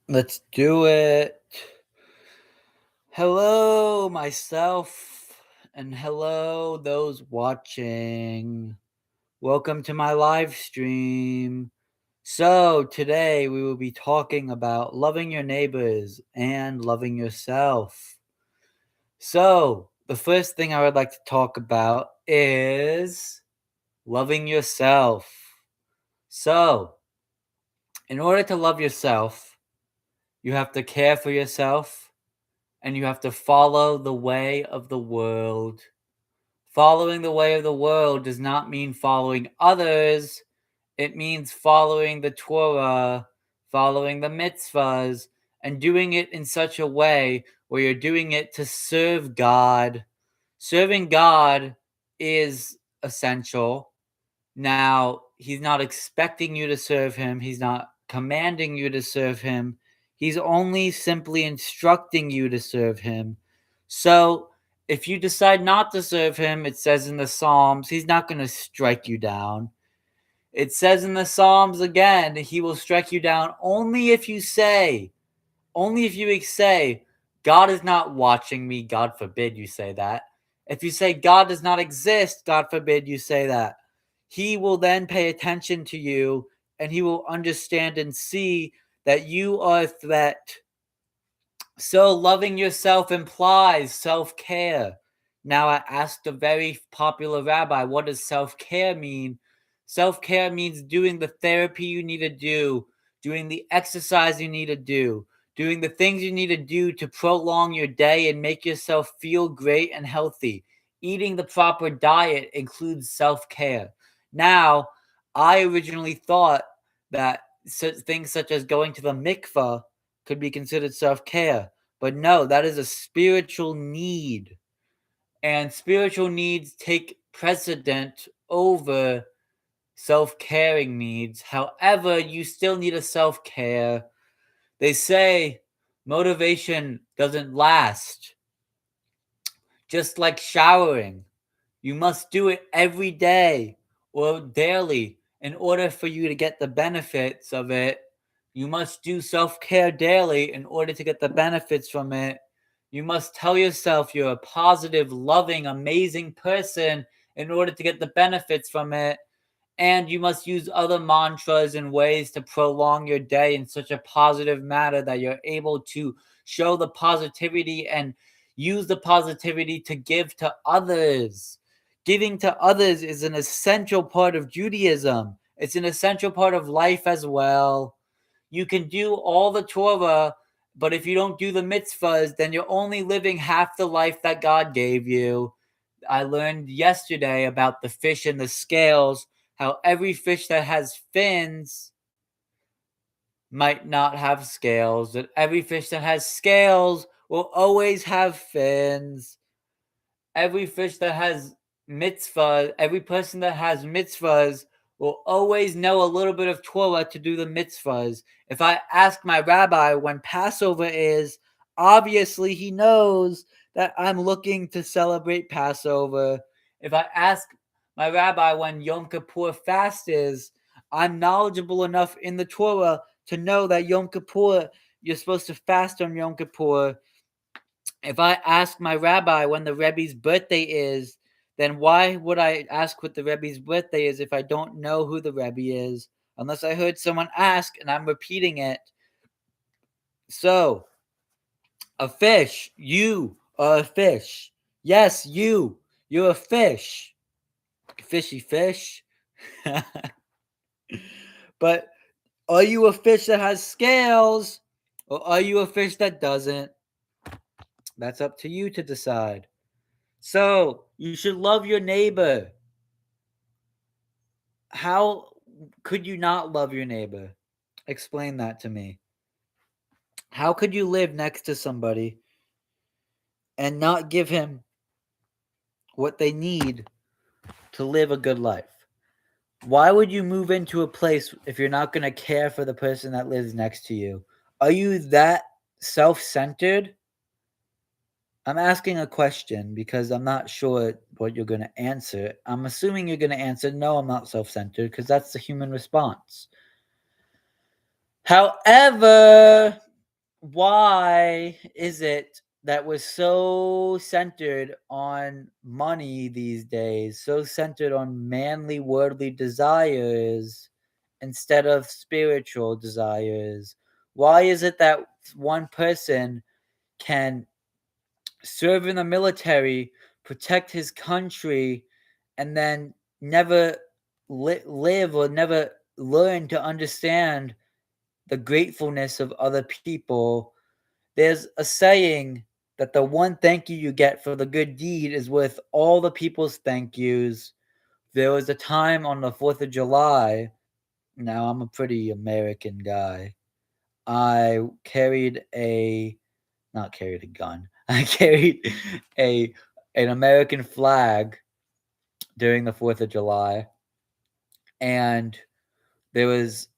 Let's do it. Hello, myself, and hello, those watching. Welcome to my live stream. So, today we will be talking about loving your neighbors and loving yourself. So, the first thing I would like to talk about is loving yourself. So, in order to love yourself, you have to care for yourself and you have to follow the way of the world. Following the way of the world does not mean following others, it means following the Torah, following the mitzvahs, and doing it in such a way where you're doing it to serve God. Serving God is essential. Now, he's not expecting you to serve him, he's not commanding you to serve him. He's only simply instructing you to serve him. So, if you decide not to serve him, it says in the Psalms, he's not going to strike you down. It says in the Psalms again, he will strike you down only if you say, God is not watching me, God forbid you say that. If you say God does not exist, God forbid you say that. He will then pay attention to you and he will understand and see that you are a threat. So, loving yourself implies self care. Now, I asked a very popular rabbi, what does self care mean? Self care means doing the therapy you need to do, doing the exercise you need to do, doing the things you need to do to prolong your day and make yourself feel great and healthy. Eating the proper diet includes self care. Now, I originally thought that things such as going to the mikvah could be considered self care. But no, that is a spiritual need. And spiritual needs take precedent over self caring needs. However, you still need a self care. They say motivation doesn't last, just like showering. You must do it every day or daily in order for you to get the benefits of it. You must do self care daily in order to get the benefits from it. You must tell yourself you're a positive, loving, amazing person in order to get the benefits from it. And you must use other mantras and ways to prolong your day in such a positive manner that you're able to show the positivity and use the positivity to give to others. Giving to others is an essential part of Judaism. It's an essential part of life as well. You can do all the Torah, but if you don't do the mitzvahs, then you're only living half the life that God gave you. I learned yesterday about the fish and the scales, how every fish that has fins might not have scales, that every fish that has scales will always have fins. Every fish that has mitzvah, every person that has mitzvahs will always know a little bit of Torah to do the mitzvahs. If I ask my rabbi when Passover is, obviously he knows that I'm looking to celebrate Passover. If I ask my rabbi when Yom Kippur fast is, I'm knowledgeable enough in the Torah to know that Yom Kippur, you're supposed to fast on Yom Kippur. If I ask my rabbi when the Rebbe's birthday is, then why would I ask what the Rebbe's birthday is if I don't know who the Rebbe is? Unless I heard someone ask and I'm repeating it. So, a fish. You are a fish. Yes, you. You're a fish. Fishy fish. But are you a fish that has scales? Or are you a fish that doesn't? That's up to you to decide. So, you should love your neighbor. How could you not love your neighbor? Explain that to me. How could you live next to somebody and not give him what they need to live a good life? Why would you move into a place if you're not going to care for the person that lives next to you? Are you that self centered? I'm asking a question because I'm not sure what you're going to answer. I'm assuming you're going to answer, no, I'm not self centered because that's the human response. However, why is it that we're so centered on money these days, so centered on manly, worldly desires instead of spiritual desires? Why is it that one person can serve in the military, protect his country, and then never live or never learn to understand the gratefulness of other people? There's a saying that the one thank you get for the good deed is worth all the people's thank yous. There was a time on the 4th of July. Now, I'm a pretty American guy. I carried a not carried a gun. I carried a an American flag during the 4th of July, and there was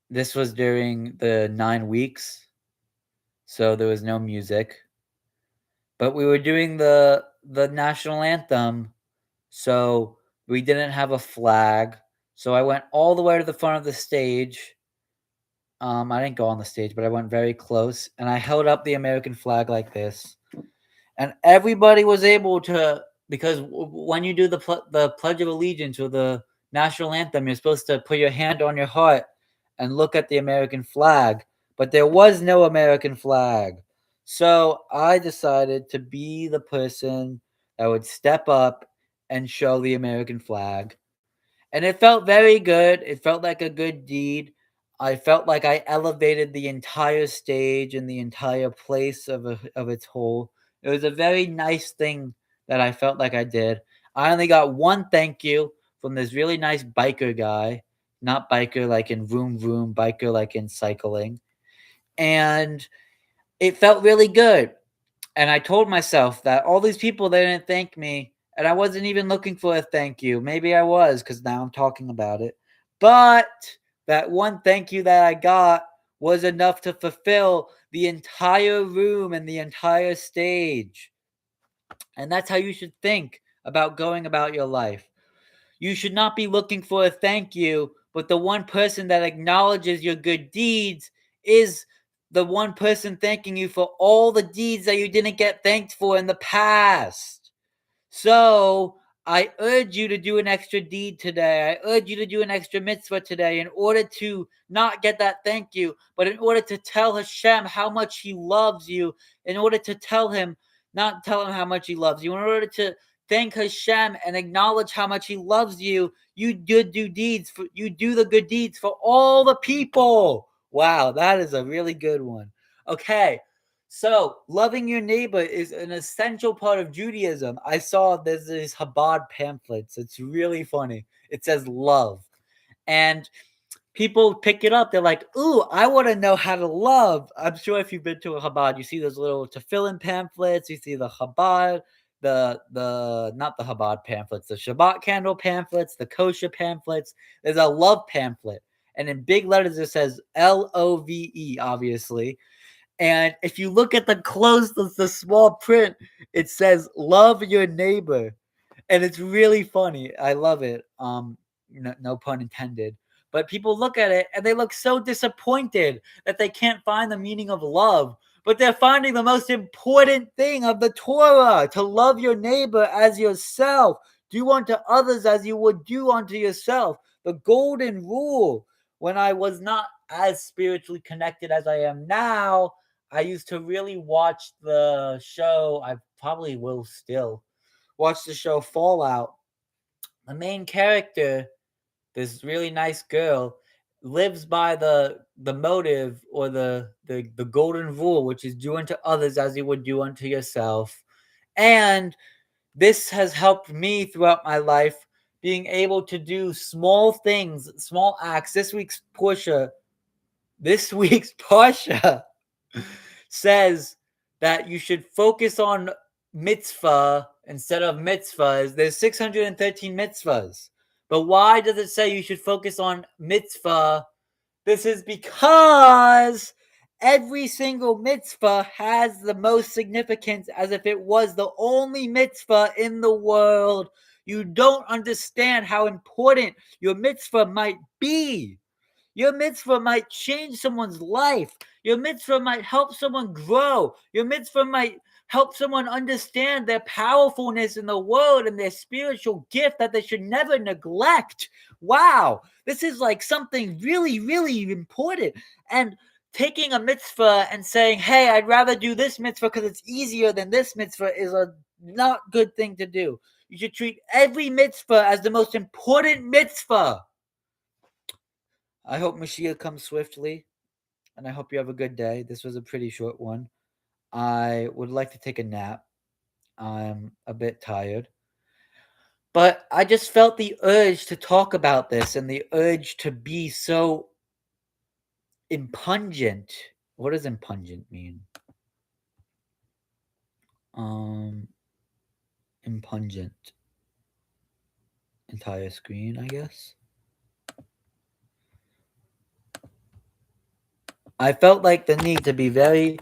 this was during the 9 weeks, so there was no music. But we were doing the national anthem, so we didn't have a flag. So I went all the way to the front of the stage. I didn't go on the stage, but I went very close, and I held up the American flag like this, and everybody was able to, because when you do the Pledge of Allegiance or the national anthem, you're supposed to put your hand on your heart and look at the American flag, but there was no American flag. So I decided to be the person that would step up and show the American flag. And it felt very good. It felt like a good deed. I felt like I elevated the entire stage and the entire place of its whole. It was a very nice thing that I felt like I did. I only got one thank you from this really nice biker guy, not biker like in vroom vroom, biker like in cycling. And it felt really good. And I told myself that all these people, they didn't thank me, and I wasn't even looking for a thank you. Maybe I was, because now I'm talking about it. But that one thank you that I got was enough to fulfill the entire room and the entire stage. And that's how you should think about going about your life. You should not be looking for a thank you, but the one person that acknowledges your good deeds is the one person thanking you for all the deeds that you didn't get thanked for in the past. So I urge you to do an extra deed today. I urge you to do an extra mitzvah today in order to not get that thank you, but in order to tell Hashem how much He loves you, in order to tell Him, not tell Him how much He loves you, in order to thank Hashem and acknowledge how much He loves you. You do deeds for you do the good deeds for all the people. Wow, that is a really good one. Okay, so, loving your neighbor is an essential part of Judaism. I saw there's these Chabad pamphlets. It's really funny. It says love. And people pick it up. They're like, ooh, I want to know how to love. I'm sure if you've been to a Chabad, you see those little tefillin pamphlets. You see the Chabad, the not the Chabad pamphlets, the Shabbat candle pamphlets, the kosher pamphlets. There's a love pamphlet. And in big letters, it says LOVE, obviously. And if you look at the small print, it says "Love your neighbor," and it's really funny. I love it. No pun intended. But people look at it and they look so disappointed that they can't find the meaning of love. But they're finding the most important thing of the Torah: to love your neighbor as yourself. Do unto others as you would do unto yourself. The golden rule. When I was not as spiritually connected as I am now, I used to really watch the show. I probably will still watch the show Fallout. The main character, this really nice girl, lives by the motive or the golden rule, which is do unto others as you would do unto yourself. And this has helped me throughout my life, being able to do small things, small acts. This week's Parsha says that you should focus on mitzvah instead of mitzvahs. There's 613 mitzvahs. But why does it say you should focus on mitzvah? This is because every single mitzvah has the most significance as if it was the only mitzvah in the world. You don't understand how important your mitzvah might be. Your mitzvah might change someone's life. Your mitzvah might help someone grow. Your mitzvah might help someone understand their powerfulness in the world and their spiritual gift that they should never neglect. Wow, this is like something really, really important. And taking a mitzvah and saying, hey, I'd rather do this mitzvah because it's easier than this mitzvah is a not good thing to do. You should treat every mitzvah as the most important mitzvah. I hope Mashiach comes swiftly, and I hope you have a good day. This was a pretty short one. I would like to take a nap. I'm a bit tired. But I just felt the urge to talk about this and the urge to be so impungent. What does impungent mean? Impungent. Entire screen, I guess. I felt like the need to be very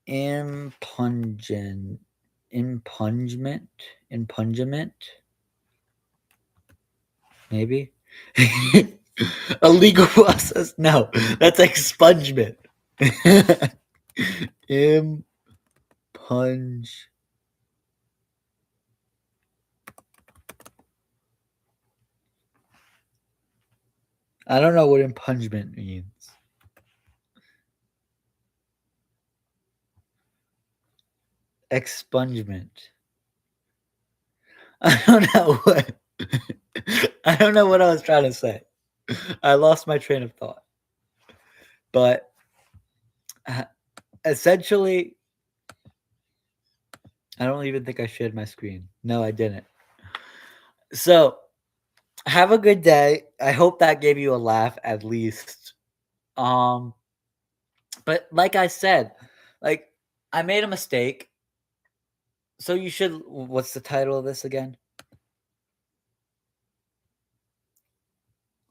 impungent. Impungement. Maybe. A legal process. No, that's expungement. Impunge. I don't know what impungement means. Expungement. I don't know what. I don't know what I was trying to say. I lost my train of thought. But essentially, I don't even think I shared my screen. No, I didn't. So, have a good day. I hope that gave you a laugh at least. But like I said, like I made a mistake. So you should what's the title of this again?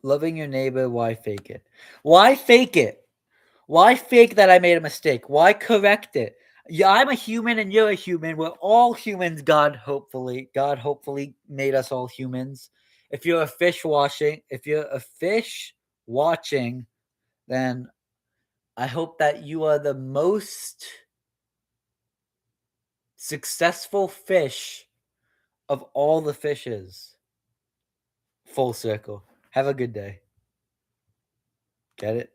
Loving your neighbor, why fake it? Why fake it? Why fake that I made a mistake? Why correct it? Yeah, I'm a human and you're a human. We're all humans, God hopefully. God hopefully made us all humans. If you're a fish watching, then I hope that you are the most successful fish of all the fishes. Full circle. Have a good day. Get it?